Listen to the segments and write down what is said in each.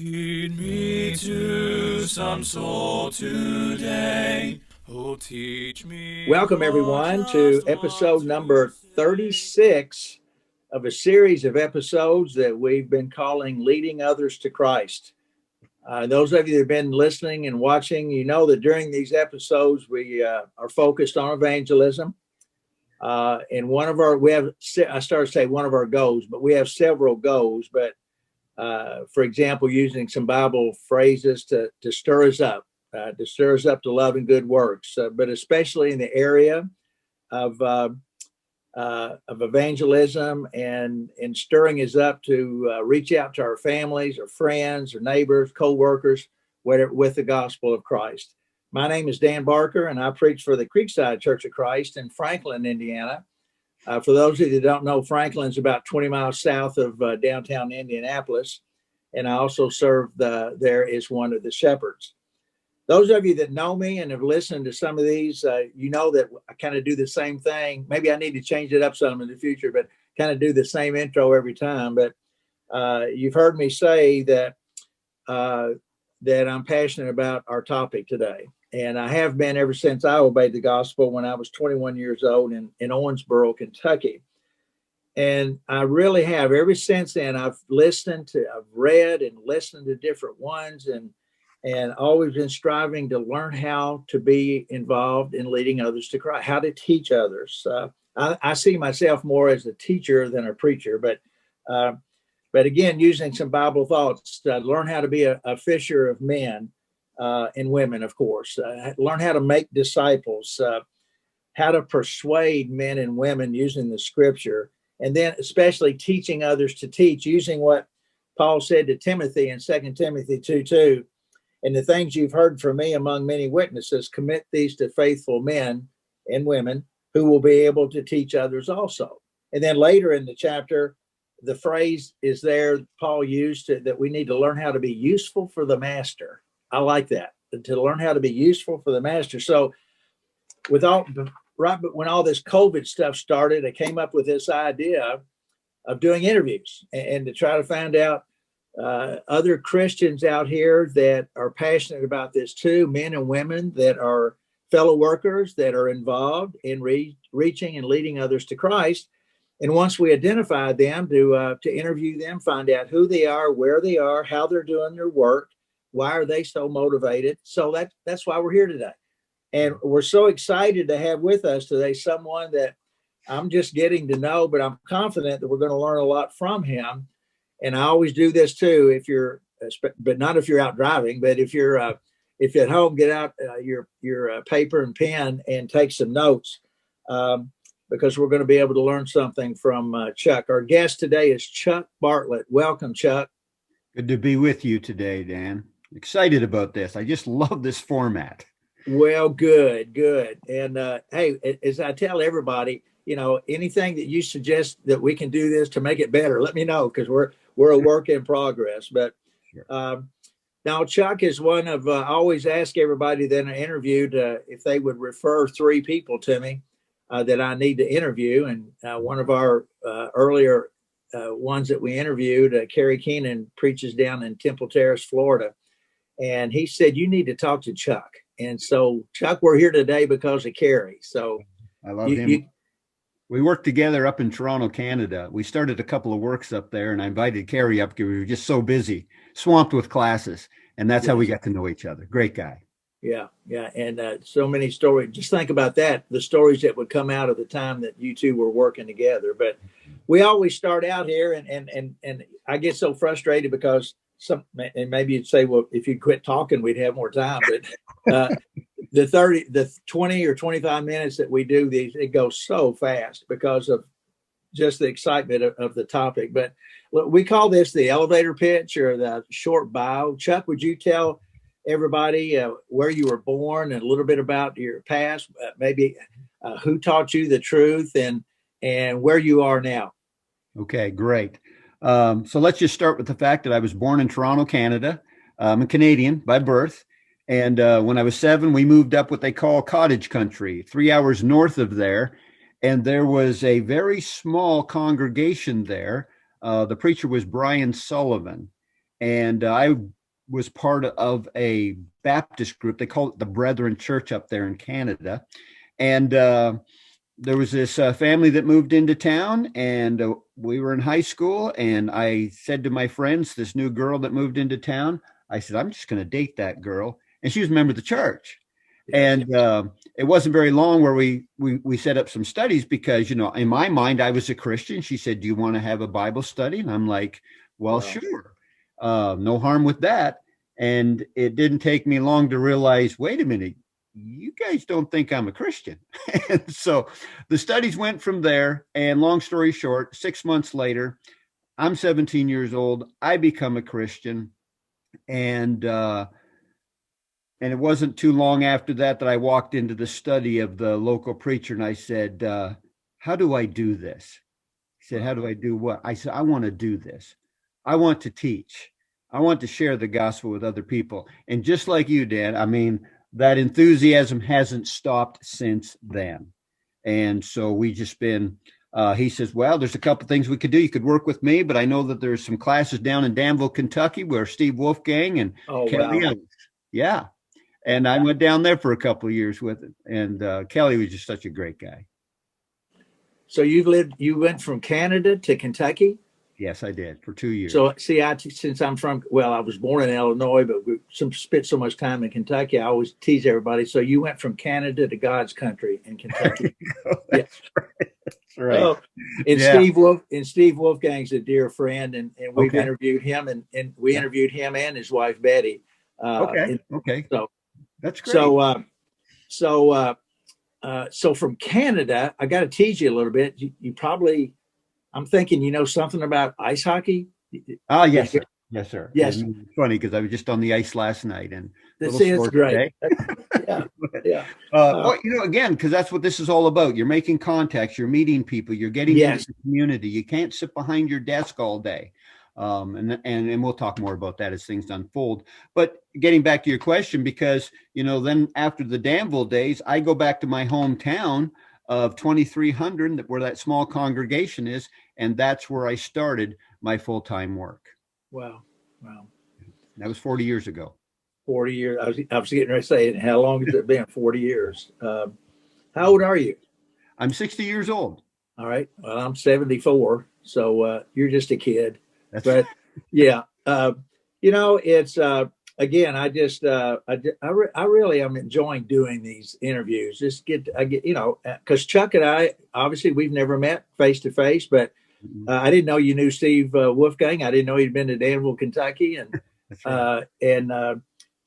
Lead me to some soul today. Oh, teach me. Welcome, everyone, to episode number 36 of a series of episodes that we've been calling Leading Others to Christ. Those of you that have been listening and watching, you know that during these episodes, we are focused on evangelism. And I started to say one of our goals, but we have several goals. But for example, using some Bible phrases to stir us up. To stir us up to love and good works, but especially in the area of evangelism and stirring us up to reach out to our families, our friends, our neighbors, co-workers, with the gospel of Christ. My name is Dan Barker, and I preach for the Creekside Church of Christ in Franklin, Indiana. For those of you that don't know, Franklin's about 20 miles south of downtown Indianapolis, and I also serve there as one of the shepherds. Those of you that know me and have listened to some of these, you know that I kind of do the same thing. Maybe I need to change it up some in the future, but kind of do the same intro every time. But you've heard me say that I'm passionate about our topic today. And I have been ever since I obeyed the gospel when I was 21 years old in Owensboro, Kentucky. And I really have. Ever since then, I've read and listened to different ones and always been striving to learn how to be involved in leading others to Christ, how to teach others. I see myself more as a teacher than a preacher, but again, using some Bible thoughts to learn how to be a fisher of men and women, of course, learn how to make disciples, how to persuade men and women using the scripture, and then especially teaching others to teach, using what Paul said to Timothy in 2 Timothy 2:2. And the things you've heard from me among many witnesses, commit these to faithful men and women who will be able to teach others also. And then later in the chapter, the phrase is there Paul used that we need to learn how to be useful for the master. I like that, to learn how to be useful for the master. So when all this COVID stuff started, I came up with this idea of doing interviews and to try to find out other Christians out here that are passionate about this too, men and women that are fellow workers that are involved in reaching and leading others to Christ. And once we identify them, to interview them, find out who they are, where they are, how they're doing their work, why are they so motivated. So that's why we're here today. And we're so excited to have with us today someone that I'm just getting to know, but I'm confident that we're going to learn a lot from him. And I always do this too, but not if you're out driving, but if you're at home, get out your paper and pen and take some notes, because we're going to be able to learn something from Chuck. Our guest today is Chuck Bartlett. Welcome, Chuck. Good to be with you today, Dan. Excited about this. I just love this format. Well, good. And hey, as I tell everybody, anything that you suggest that we can do this to make it better, let me know, because we're a work in progress. But now Chuck is one of, I always ask everybody that I interviewed if they would refer 3 people to me that I need to interview. And one of our earlier ones that we interviewed, Kerry Keenan, preaches down in Temple Terrace, Florida. And he said, you need to talk to Chuck. And so, Chuck, we're here today because of Kerry. So I love him. We worked together up in Toronto, Canada. We started a couple of works up there, and I invited Kerry up because we were just so busy, swamped with classes. And that's how we got to know each other. Great guy. Yeah. And so many stories. Just think about that, the stories that would come out of the time that you two were working together. But we always start out here, and I get so frustrated because and maybe you'd say, well, if you'd quit talking, we'd have more time. But the 20 or 25 minutes that we do these, it goes so fast because of just the excitement of the topic. But we call this the elevator pitch or the short bio. Chuck, would you tell everybody where you were born and a little bit about your past, maybe who taught you the truth and where you are now? Okay, great. So let's just start with the fact that I was born in Toronto, Canada. I'm a Canadian by birth. And when I was 7, we moved up what they call cottage country, 3 hours north of there. And there was a very small congregation there. The preacher was Brian Sullivan. and I was part of a Baptist group. They call it the Brethren Church up there in Canada. And there was this family that moved into town, and we were in high school. And I said to my friends, this new girl that moved into town, I said, I'm just going to date that girl. And she was a member of the church. And it wasn't very long where we set up some studies because, in my mind, I was a Christian. She said, do you want to have a Bible study? And I'm like, well, wow. Sure. No harm with that. And it didn't take me long to realize, wait a minute, you guys don't think I'm a Christian. And so the studies went from there. And long story short, 6 months later, I'm 17 years old. I become a Christian. And it wasn't too long after that I walked into the study of the local preacher. And I said, how do I do this? He said, how do I do what? I said, I want to do this. I want to teach. I want to share the gospel with other people. And just like you, Dan, I mean, that enthusiasm hasn't stopped since then. And so we just been, he says, well, there's a couple things we could do. You could work with me, but I know that there's some classes down in Danville, Kentucky, where Steve Wolfgang and Kelly, wow. Yeah. And I went down there for a couple of years with him. And Kelly was just such a great guy. So you went from Canada to Kentucky? Yes, I did, for 2 years. So see, since I'm from, I was born in Illinois, but we spent so much time in Kentucky, I always tease everybody. So you went from Canada to God's country in Kentucky. That's right. Steve Wolfgang's a dear friend, and we've interviewed him, and we interviewed him and his wife Betty. Okay. So that's great. So from Canada, I got to tease you a little bit. You probably, I'm thinking, something about ice hockey. Oh, yes, sir. Yes, sir. Yes. It's funny because I was just on the ice last night, and this is great. Yeah. Again, because that's what this is all about. You're making contacts, you're meeting people, you're getting into the community. You can't sit behind your desk all day. And we'll talk more about that as things unfold. But getting back to your question, because, then after the Danville days, I go back to my hometown of 2,300, where that small congregation is. And that's where I started my full-time work. Wow. That was 40 years ago. 40 years. I was getting ready to say, how long has it been? 40 years. How old are you? I'm 60 years old. All right. Well, I'm 74. So you're just a kid. That's but yeah, it's again, I really am enjoying doing these interviews. Because Chuck and I, obviously we've never met face to face, but I didn't know you knew Steve Wolfgang. I didn't know he'd been to Danville, Kentucky, and right.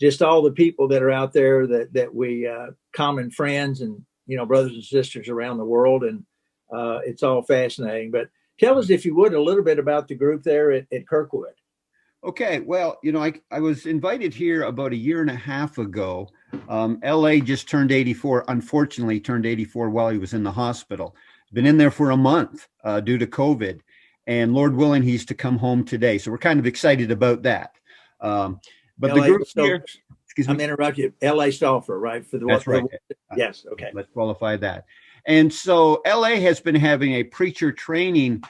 Just all the people that are out there that we common friends and brothers and sisters around the world, and it's all fascinating. But tell us, if you would, a little bit about the group there at Kirkwood. Okay. Well, I was invited here about a year and a half ago. LA just turned 84, unfortunately turned 84 while he was in the hospital. Been in there for a month due to COVID. And Lord willing, he's to come home today. So we're kind of excited about that. But LA, the group here, excuse me. I'm interrupting you. LA Stoffer, right? That's right. Yes. Okay. Let's qualify that. And so LA has been having a preacher training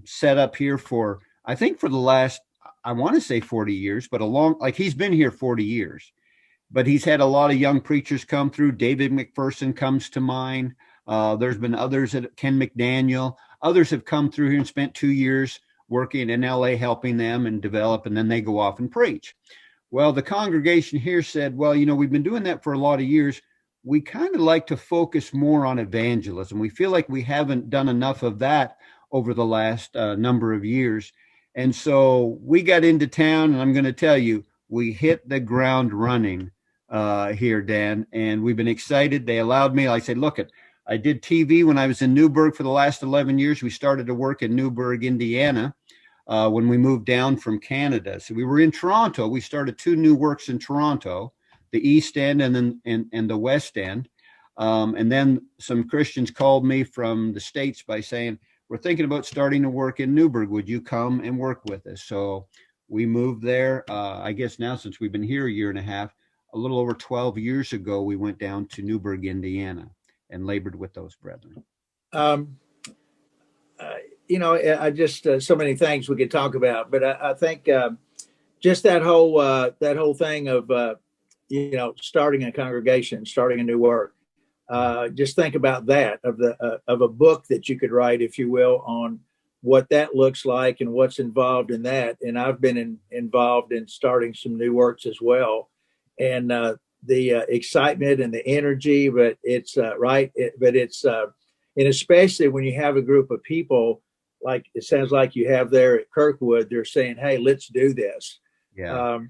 set up here for the last, I want to say 40 years, but he's been here 40 years, but he's had a lot of young preachers come through. David McPherson comes to mind. There's been others, Ken McDaniel, others have come through here and spent 2 years working in LA, helping them and develop, and then they go off and preach. Well, the congregation here said, well, we've been doing that for a lot of years. We kind of like to focus more on evangelism. We feel like we haven't done enough of that over the last number of years. And so we got into town, and I'm going to tell you, we hit the ground running here, Dan, and we've been excited. They allowed me. I said, look, I did TV when I was in Newburgh for the last 11 years. We started to work in Newburgh, Indiana, when we moved down from Canada. So we were in Toronto. We started 2 new works in Toronto, the East End and then the West End. And then some Christians called me from the States by saying, we're thinking about starting to work in Newburgh. Would you come and work with us? So we moved there. I guess now, since we've been here a year and a half, a little over 12 years ago, we went down to Newburgh, Indiana, and labored with those brethren. I just so many things we could talk about, but I think just that whole thing of starting a congregation, starting a new work. Just think about that of a book that you could write, if you will, on what that looks like and what's involved in that. And I've been involved in starting some new works as well, and the excitement and the energy. But it's and especially when you have a group of people like it sounds like you have there at Kirkwood, they're saying, "Hey, let's do this." Yeah.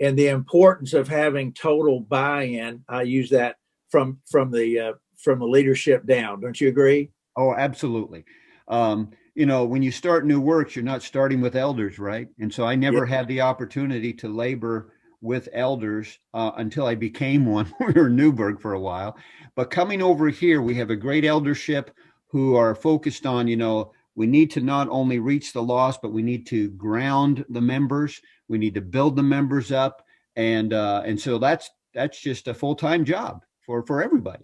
And the importance of having total buy-in. I use that from the leadership down. Don't you agree? Oh, absolutely. When you start new works, you're not starting with elders, right? And so I never had the opportunity to labor with elders until I became one. We were in Newburgh for a while. But coming over here, we have a great eldership who are focused on, we need to not only reach the lost, but we need to ground the members. We need to build the members up. And so that's just a full-time job for everybody.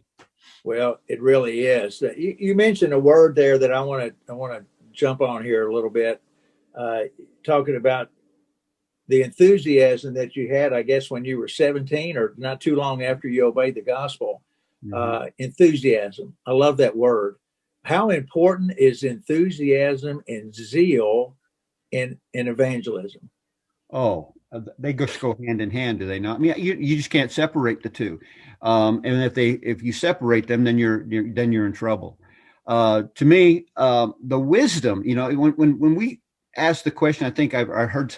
Well, it really is. You mentioned a word there that I want to jump on here a little bit, talking about the enthusiasm that you had, I guess, when you were 17 or not too long after you obeyed the gospel. Mm-hmm. Enthusiasm. I love that word. How important is enthusiasm and zeal in evangelism? Oh, they just go hand in hand, do they not? I mean, you just can't separate the two. And if you separate them, then you're in trouble. To me, the wisdom, when we ask the question, I think I heard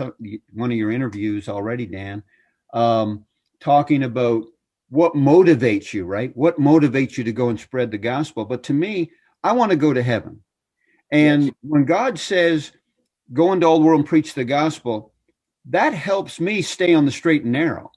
one of your interviews already, Dan, talking about what motivates you, right? What motivates you to go and spread the gospel? But to me, I want to go to heaven. And when God says, go into all the world and preach the gospel, that helps me stay on the straight and narrow.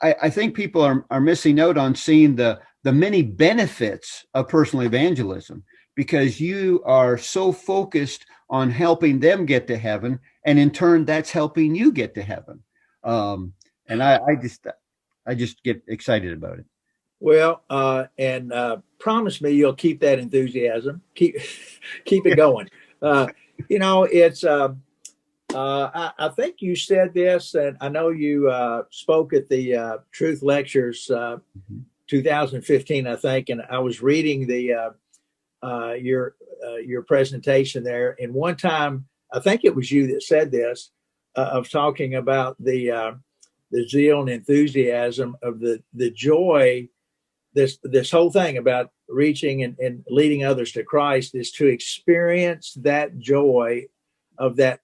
I think people are missing out on seeing the many benefits of personal evangelism, because you are so focused on helping them get to heaven, and in turn, that's helping you get to heaven. And I just get excited about it. Well, and promise me you'll keep that enthusiasm, keep it going. It's. I think you said this, and I know you spoke at the Truth Lectures 2015, I think, and I was reading your presentation there. And one time, I think it was you that said this, of talking about the zeal and enthusiasm of the joy. This whole thing about reaching and leading others to Christ is to experience that joy of that.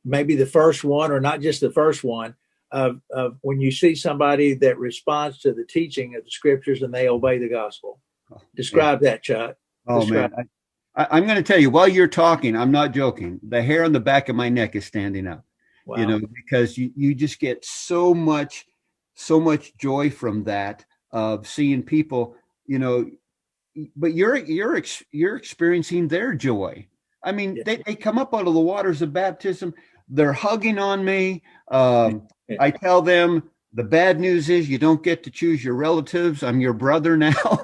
Maybe the first one, or not just the first one, of when you see somebody that responds to the teaching of the scriptures and they obey the gospel. Describe that, Chuck. Oh, man. I'm going to tell you, while you're talking, I'm not joking. The hair on the back of my neck is standing up. Wow. Because you just get so much joy from that, of seeing people, but you're experiencing their joy. I mean, they come up out of the waters of baptism. They're hugging on me. I tell them the bad news is you don't get to choose your relatives. I'm your brother now,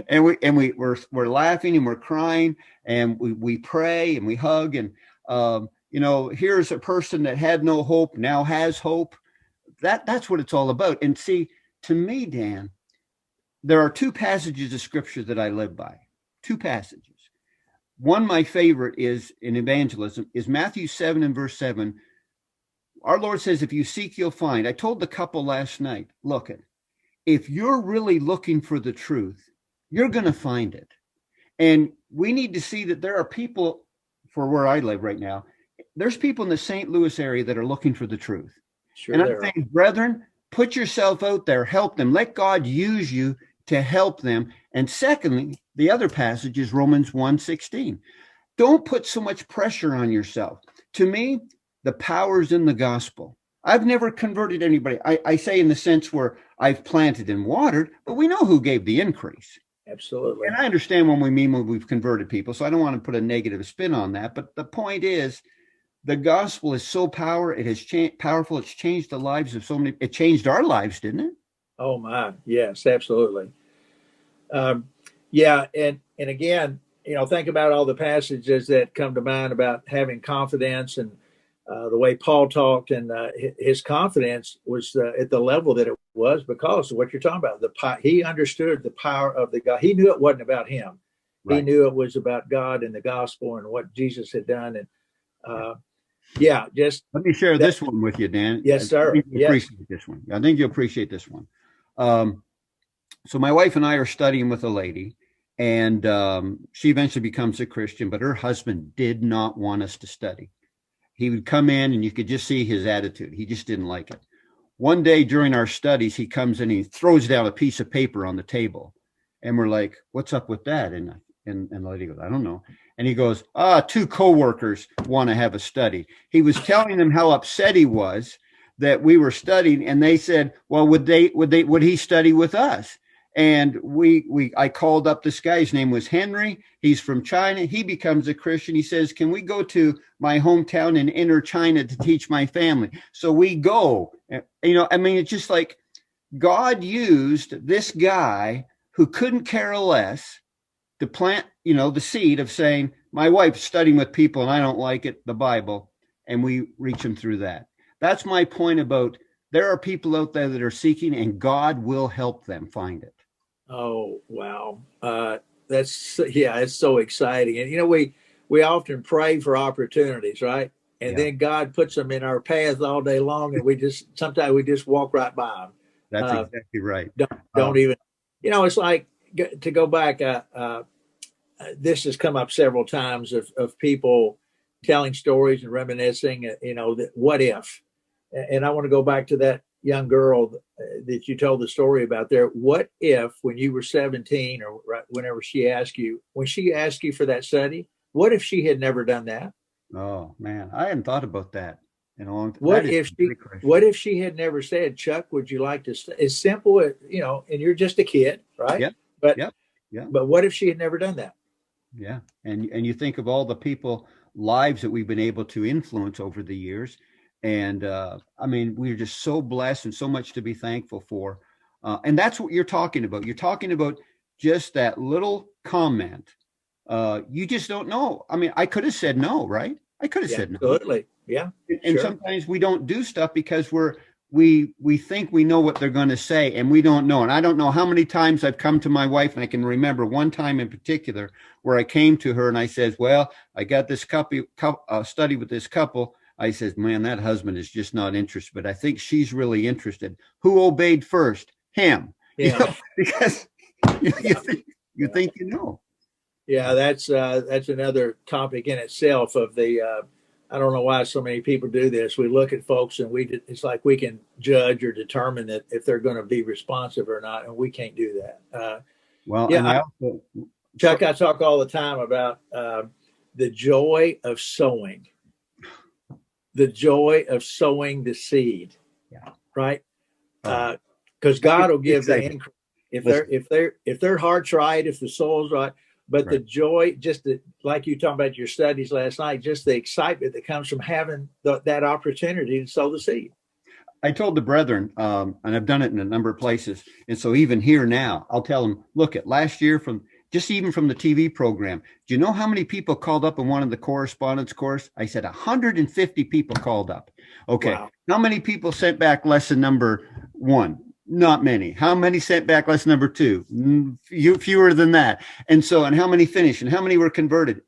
and we're laughing and we're crying and we pray and we hug. And, here's a person that had no hope, now has hope. That's what it's all about. And see, to me, Dan, there are two passages of scripture that I live by, two passages. One, my favorite is in evangelism, is Matthew 7 and verse 7. Our Lord says, if you seek, you'll find. I told the couple last night, look, if you're really looking for the truth, you're going to find it. And we need to see that there are people, for where I live right now, there's people in the St. Louis area that are looking for the truth. Sure, and I'm saying, brethren, put yourself out there, help them. Let God use you to help them. And secondly, the other passage is Romans 1:16. Don't put so much pressure on yourself. To me, the power's in the gospel. I've never converted anybody. I say in the sense where I've planted and watered, but we know who gave the increase. Absolutely. And I understand when we've converted people, so I don't want to put a negative spin on that. But the point is, the gospel is so powerful. It's changed the lives of so many. It changed our lives, didn't it? Oh my, yes, absolutely. Yeah, and again, think about all the passages that come to mind about having confidence and the way Paul talked, and his confidence was at the level that it was because of what you're talking about. He understood the power of the God. He knew it wasn't about him. Right. He knew it was about God and the gospel and what Jesus had done. And just let me share this one with you, Dan. Yes, sir. I think you'll appreciate this one. I think you'll appreciate this one. So my wife and I are studying with a lady, and she eventually becomes a Christian, but her husband did not want us to study. He would come in and you could just see his attitude. He just didn't like it. One day during our studies, he comes in and he throws down a piece of paper on the table. And we're like, what's up with that? And the lady goes, I don't know. And he goes, two coworkers want to have a study. He was telling them how upset he was that we were studying. And they said, well, would he study with us? And I called up this guy. His name was Henry. He's from China. He becomes a Christian. He says, can we go to my hometown in inner China to teach my family? So we go. It's just like God used this guy who couldn't care less to plant, the seed of saying, my wife's studying with people and I don't like it, the Bible, and we reach them through that. That's my point about there are people out there that are seeking and God will help them find it. Oh, wow. It's so exciting. And, we often pray for opportunities, right? And then God puts them in our path all day long. And sometimes we just walk right by them. That's exactly right. Don't even, it's like to go back. This has come up several times of people telling stories and reminiscing, that what if, and I want to go back to that young girl that you told the story about there. What if when you were 17 or whenever she asked you for that study, what if she had never done that? Oh man, I hadn't thought about that in a long time. What if she had never said, Chuck, would you like to as simple as, and you're just a kid, right? Yeah. But what if she had never done that? Yeah. And you think of all the people lives that we've been able to influence over the years. And we're just so blessed and so much to be thankful for. And that's what you're talking about. You're talking about just that little comment. You just don't know. I could have said no, right? I could have said no. Absolutely. Yeah. And sometimes we don't do stuff because we think we know what they're going to say and we don't know. And I don't know how many times I've come to my wife, and I can remember one time in particular where I came to her and I said, well, I got this study with this couple. I says, man, that husband is just not interested, but I think she's really interested. Who obeyed first? Him. Yeah. Because you think. Yeah, that's another topic in itself of the, I don't know why so many people do this. We look at folks and it's like we can judge or determine that if they're going to be responsive or not, and we can't do that. Chuck, I talk all the time about the joy of sowing. The joy of sowing the seed, right? Because God will give the increase if their heart's right, if the soul's right. But the joy, like you talking about your studies last night, just the excitement that comes from having that opportunity to sow the seed. I told the brethren, and I've done it in a number of places, and so even here now, I'll tell them, look, at last year even from the TV program, do you know how many people called up and wanted the correspondence course? I said 150 people called up. Okay. Wow. How many people sent back lesson number 1? Not many. How many sent back lesson number 2? Fewer than that. And how many finished and how many were converted?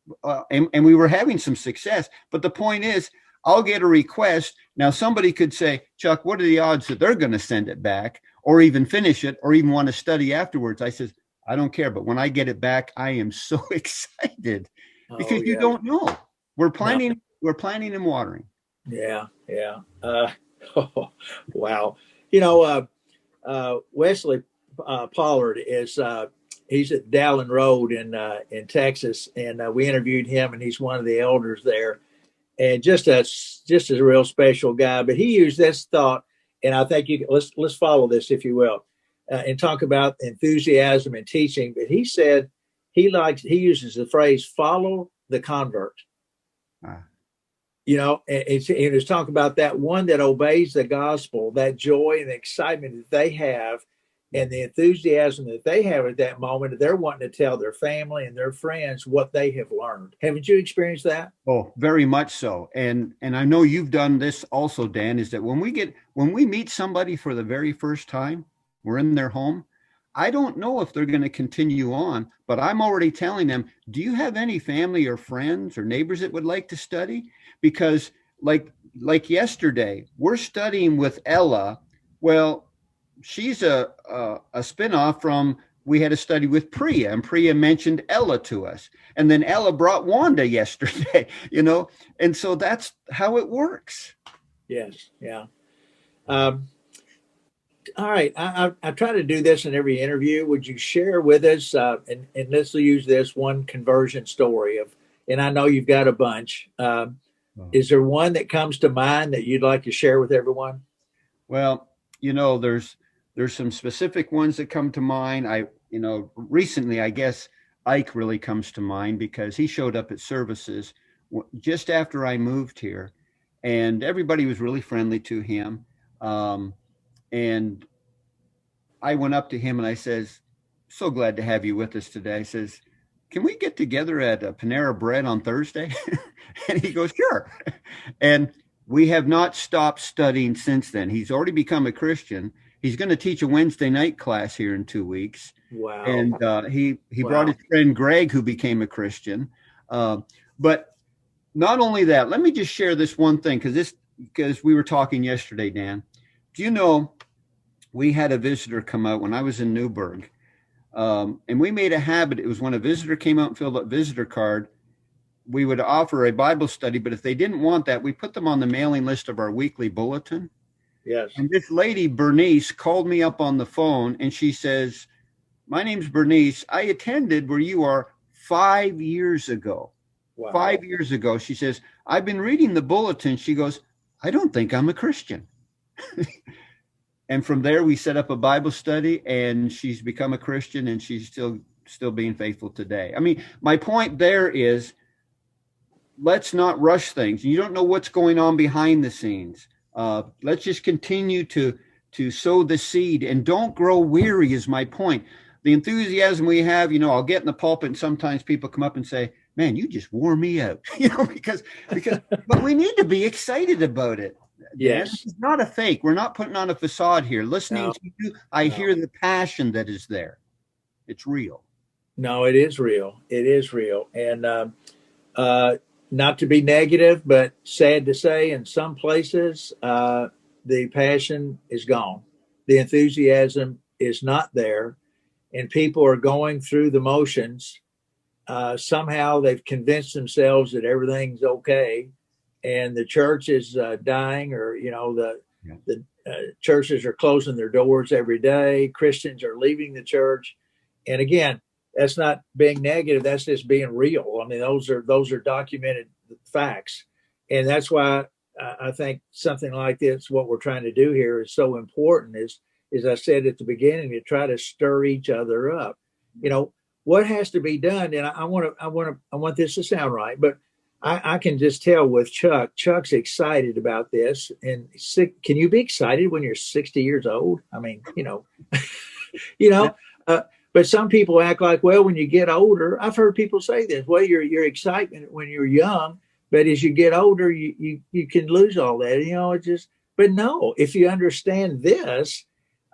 And we were having some success. But the point is, I'll get a request. Now somebody could say, Chuck, what are the odds that they're going to send it back or even finish it or even want to study afterwards? I said, I don't care. But when I get it back, I am so excited because you don't know. We're planting and watering. Yeah. Yeah. Wow. Wesley Pollard is he's at Dallin Road in Texas, and we interviewed him, and he's one of the elders there, and just a real special guy. But he used this thought, and I think let's follow this, if you will, and talk about enthusiasm and teaching. But he said he uses the phrase "follow the convert." And he was talking about that one that obeys the gospel, that joy and excitement that they have and the enthusiasm that they have at that moment, they're wanting to tell their family and their friends what they have learned. Haven't you experienced that? Oh, very much so. And I know you've done this also, Dan, is that when we meet somebody for the very first time, we're in their home. I don't know if they're going to continue on, but I'm already telling them, do you have any family or friends or neighbors that would like to study? Because like yesterday, we're studying with Ella. Well, she's a spinoff from, we had a study with Priya, and Priya mentioned Ella to us. And then Ella brought Wanda yesterday, and so that's how it works. Yes. Yeah. All right. I try to do this in every interview. Would you share with us, and let's use this one conversion story and I know you've got a bunch. Is there one that comes to mind that you'd like to share with everyone? Well, there's some specific ones that come to mind. Recently, I guess Ike really comes to mind because he showed up at services just after I moved here, and everybody was really friendly to him. And I went up to him and I says, so glad to have you with us today. I says, can we get together at Panera Bread on Thursday? And he goes, sure. And we have not stopped studying since then. He's already become a Christian. He's going to teach a Wednesday night class here in 2 weeks. Wow. And he brought his friend Greg, who became a Christian. But not only that, let me just share this one thing, because we were talking yesterday, Dan. Do you know, we had a visitor come out when I was in Newburgh, and we made a habit. It was when a visitor came out and filled out visitor card, we would offer a Bible study, but if they didn't want that, we put them on the mailing list of our weekly bulletin. Yes. And this lady, Bernice, called me up on the phone and she says, my name's Bernice. I attended where you are 5 years ago. Wow. 5 years ago. She says, I've been reading the bulletin. She goes, I don't think I'm a Christian. And from there, we set up a Bible study, and she's become a Christian, and she's still being faithful today. I mean, my point there is, let's not rush things. You don't know what's going on behind the scenes. Let's just continue to sow the seed and don't grow weary is my point. The enthusiasm we have, I'll get in the pulpit and sometimes people come up and say, man, you just wore me out, because, but we need to be excited about it. Yes. It's not a fake. We're not putting on a facade here. Listening to you, I hear the passion that is there. It's real. No, it is real. It is real. And not to be negative, but sad to say, in some places, the passion is gone. The enthusiasm is not there. And people are going through the motions. Somehow they've convinced themselves that everything's okay. And the church is dying, or, the churches are closing their doors every day. Christians are leaving the church. And again, that's not being negative. That's just being real. I mean, those are documented facts. And that's why I think something like this, what we're trying to do here, is so important. Is, as I said at the beginning, to try to stir each other up. What has to be done, and I want this to sound right, but I can just tell with Chuck. Chuck's excited about this. And can you be excited when you're 60 years old? I mean, but some people act like, well, when you get older, I've heard people say this. Well, your excitement when you're young, but as you get older, you can lose all that. But no, if you understand this,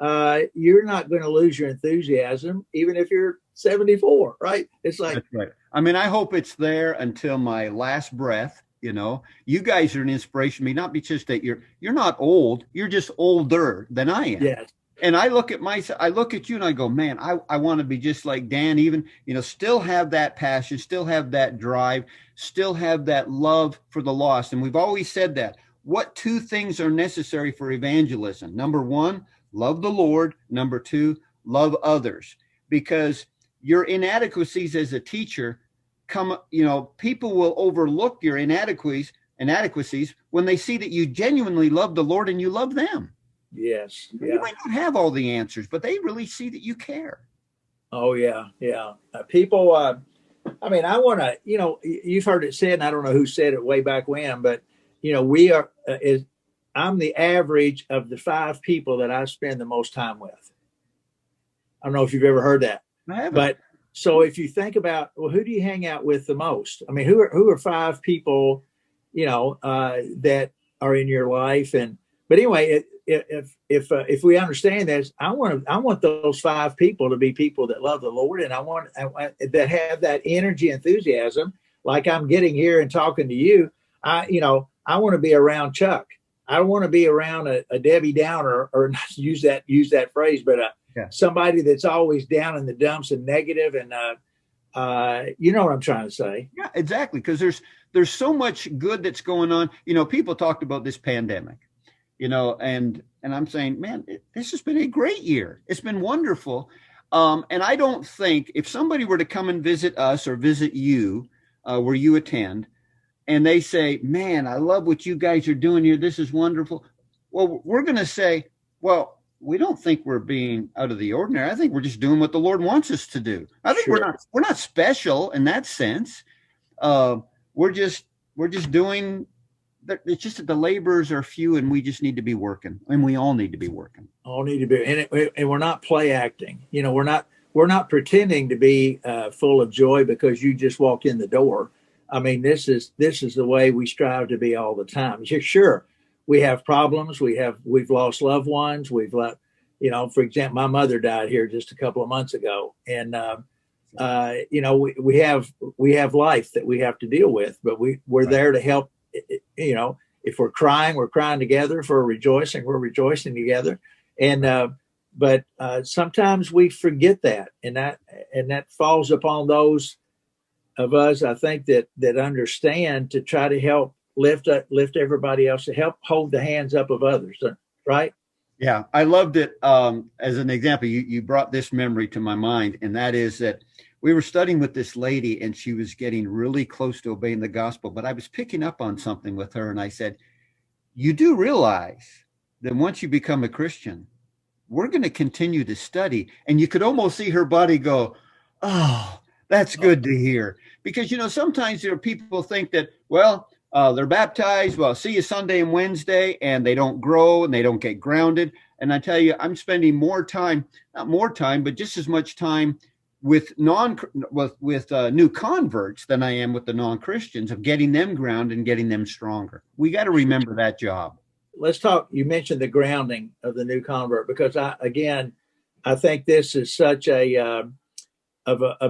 you're not going to lose your enthusiasm, even if you're 74, right? It's like, that's right. I mean, I hope it's there until my last breath. You guys are an inspiration to me, not just that you're not old, you're just older than I am. yes. And I look at you and I go, man, I want to be just like Dan, even, still have that passion, still have that drive, still have that love for the lost. And we've always said that. What two things are necessary for evangelism? Number one, love the Lord. Number two, love others. Because your inadequacies as a teacher people will overlook your inadequacies when they see that you genuinely love the Lord and you love them. Yes. Yeah. You might not have all the answers, but they really see that you care. Oh, yeah. Yeah. People, I want to, you've heard it said, and I don't know who said it way back when, but, we are, I'm the average of the 5 people that I spend the most time with. I don't know if you've ever heard that. I haven't. But so if you think about, well, who do you hang out with the most? I mean, who are five people, that are in your life? And but anyway, if we understand this, I want those five people to be people that love the Lord, and I want that have that energy, enthusiasm, like I'm getting here and talking to you. I want to be around Chuck. I don't want to be around a Debbie Downer, or not use that phrase, but somebody that's always down in the dumps and negative, and you know what I'm trying to say. Yeah, exactly. Because there's so much good that's going on. People talked about this pandemic, and I'm saying, man, this has been a great year. It's been wonderful. And I don't think if somebody were to come and visit us or visit you where you attend, and they say, man, I love what you guys are doing here. This is wonderful. Well, we're going to say, well, we don't think we're being out of the ordinary. I think we're just doing what the Lord wants us to do. I think we're not special in that sense. We're just doing. It's just that the laborers are few, and we just need to be working, and we all need to be working. All need to be, and we're not play acting. We're not pretending to be full of joy because you just walked in the door. I mean, this is the way we strive to be all the time. Sure, we have problems. We've lost loved ones. We've let, for example, my mother died here just a couple of months ago, and we have life that we have to deal with, but we're there to help. If we're crying together. If we're rejoicing together, and but sometimes we forget that, and that falls upon those of us, I think, that understand to try to help lift everybody else, to help hold the hands up of others, right? Yeah, I loved it. As an example, you brought this memory to my mind, and that is that we were studying with this lady, and she was getting really close to obeying the gospel, but I was picking up on something with her, and I said, you do realize that once you become a Christian, we're going to continue to study. And you could almost see her body go, oh, that's good to hear. Because, sometimes people think that, well, they're baptized, well, see you Sunday and Wednesday, and they don't grow and they don't get grounded. And I tell you, I'm spending not more time, but just as much time with new converts than I am with the non-Christians, of getting them grounded and getting them stronger. We got to remember that job. Let's talk. You mentioned the grounding of the new convert, because I think this is such a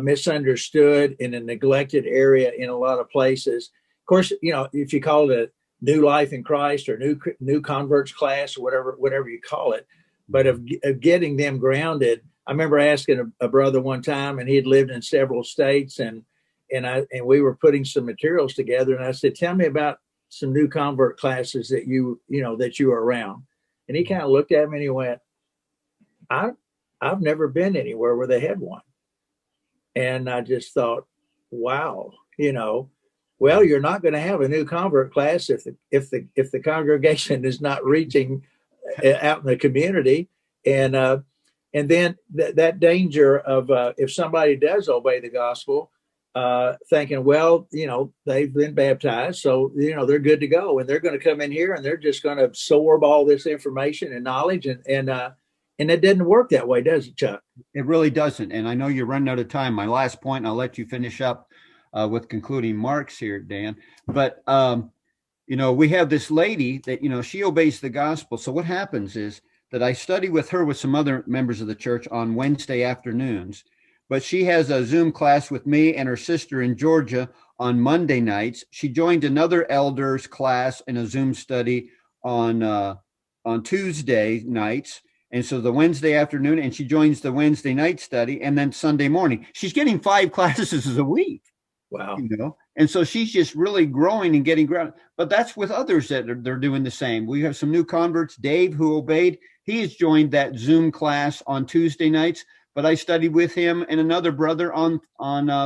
misunderstood and a neglected area in a lot of places. Of course, if you call it a new life in Christ or new converts class or whatever you call it, but of getting them grounded. I remember asking a brother one time, and he had lived in several states, and we were putting some materials together, and I said, tell me about some new convert classes that you are around. And he kind of looked at me and he went, I've never been anywhere where they had one. And I just thought, wow, well, you're not going to have a new convert class if the congregation is not reaching out in the community. And then that danger of if somebody does obey the gospel, thinking, well, they've been baptized, so they're good to go, and they're going to come in here and they're just going to absorb all this information and knowledge, and it doesn't work that way, does it, Chuck? It really doesn't. And I know you're running out of time. My last point, and I'll let you finish up with concluding marks here, Dan. But we have this lady that she obeys the gospel. So what happens is that I study with her with some other members of the church on Wednesday afternoons, but she has a Zoom class with me and her sister in Georgia on Monday nights. She joined another elders class in a Zoom study on Tuesday nights. And so the Wednesday afternoon, and she joins the Wednesday night study, and then Sunday morning. She's getting 5 classes a week. Wow. And so she's just really growing and getting grounded. But that's with others that they're doing the same. We have some new converts. Dave, who obeyed, he has joined that Zoom class on Tuesday nights. But I studied with him and another brother on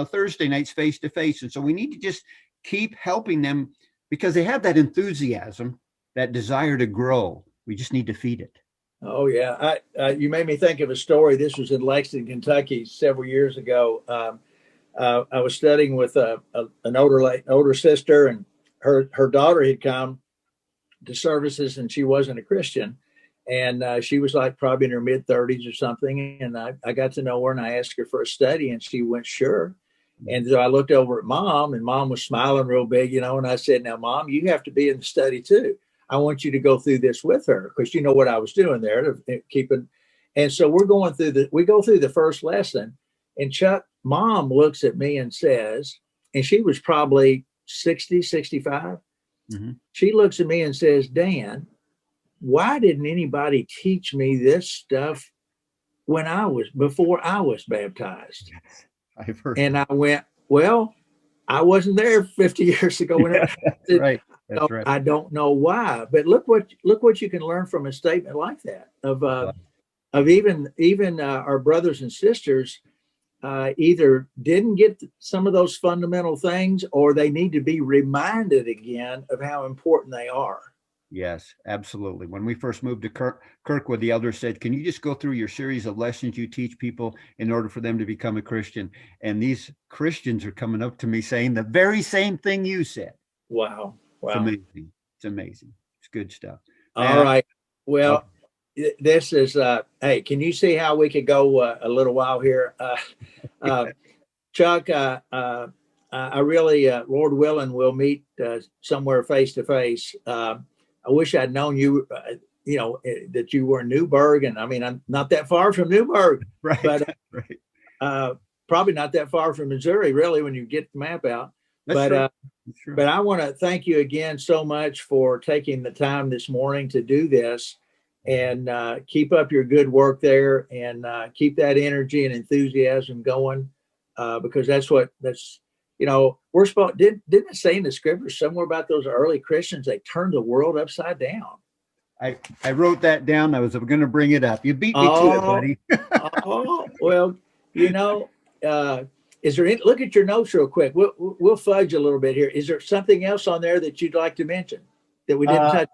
Thursday nights face to face. And so we need to just keep helping them because they have that enthusiasm, that desire to grow. We just need to feed it. Oh, yeah. You made me think of a story. This was in Lexington, Kentucky several years ago. I was studying with an older sister, and her daughter had come to services, and she wasn't a Christian. And she was like probably in her mid-30s or something. And I got to know her, and I asked her for a study, and she went, sure. And so I looked over at Mom, and Mom was smiling real big, and I said, now, Mom, you have to be in the study too. I want you to go through this with her, because you know what I was doing there to keep it. And so we go through the first lesson, and Chuck, Mom looks at me and says, and she was probably 60, 65. Mm-hmm. She looks at me and says, Dan, why didn't anybody teach me this stuff before I was baptized? I've heard. And I went, well, I wasn't there 50 years ago. Right. That's right. I don't know why, but look what you can learn from a statement like that of even our brothers and sisters either didn't get some of those fundamental things, or they need to be reminded again of how important they are. Yes, absolutely. When we first moved to Kirkwood, the elder said, can you just go through your series of lessons you teach people in order for them to become a Christian? And these Christians are coming up to me saying the very same thing you said. Wow. It's amazing. It's amazing. It's good stuff. All right. Well, this is, hey, can you see how we could go a little while here? Chuck, I really, Lord willing, we'll meet somewhere face to face. I wish I'd known you, that you were in Newburgh. And I mean, I'm not that far from Newburgh, right? But right. Probably not that far from Missouri, really, when you get the map out. That's true. But I want to thank you again so much for taking the time this morning to do this, and keep up your good work there, and keep that energy and enthusiasm going, because that's we're supposed. Didn't it say in the scriptures somewhere about those early Christians, they turned the world upside down? I wrote that down. I was going to bring it up. You beat me to it, buddy. Well, is there look at your notes real quick. We'll fudge a little bit here. Is there something else on there that you'd like to mention that we didn't touch?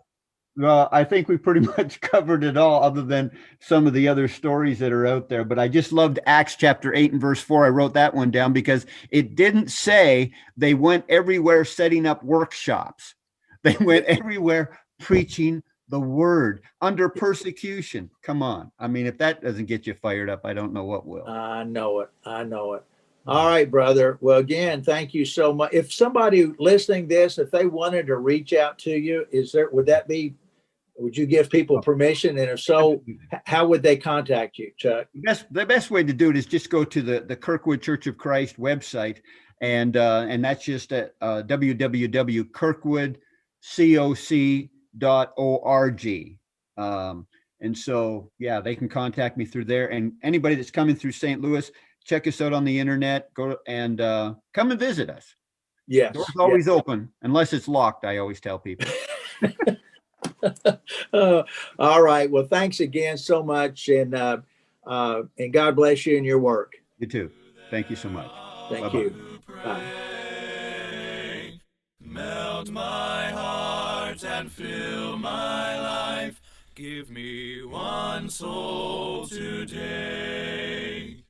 Well, I think we pretty much covered it all, other than some of the other stories that are out there. But I just loved Acts chapter 8 and verse 4. I wrote that one down because it didn't say they went everywhere setting up workshops. They went everywhere preaching the word under persecution. Come on. I mean, if that doesn't get you fired up, I don't know what will. I know it. All right, brother. Well, again, thank you so much. If somebody listening this, if they wanted to reach out to you, would you give people permission? And if so, how would they contact you, Chuck? The best way to do it is just go to the Kirkwood Church of Christ website. And that's just at www.kirkwoodcoc.org. And so, yeah, they can contact me through there. And anybody that's coming through St. Louis, check us out on the internet. Go and come and visit us. Yes. Door's always open, unless it's locked, I always tell people. All right. Well, thanks again so much. And God bless you and your work. You too. Thank you so much. Thank you. Bye. Melt my heart and fill my life. Give me one soul today.